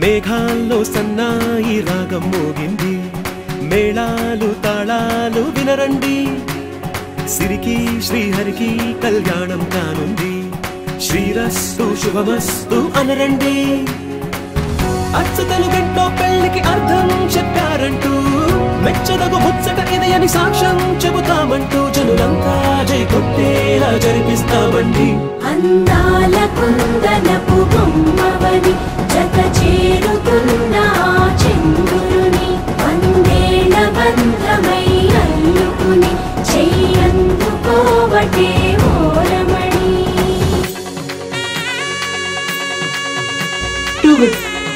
మేఘాల్లో సన్నాయి రాగం మోగింది మేళాలు తాళాలు వినరండి సిరికి శ్రీహరికి కళ్యాణం కానుంది శ్రీరస్తు శుభమస్తు అనరండి అచ్చతలు గంటో పెళ్లికి అర్థం చెప్పారంటూ మెచ్చదగు ముచ్చట ఇది అని సాక్ష్యం చెబుతామంటూ జనులంతా జై కొట్టేలా జరిపిస్తామండి అందాల కుందనపు బొమ్మవని జత చే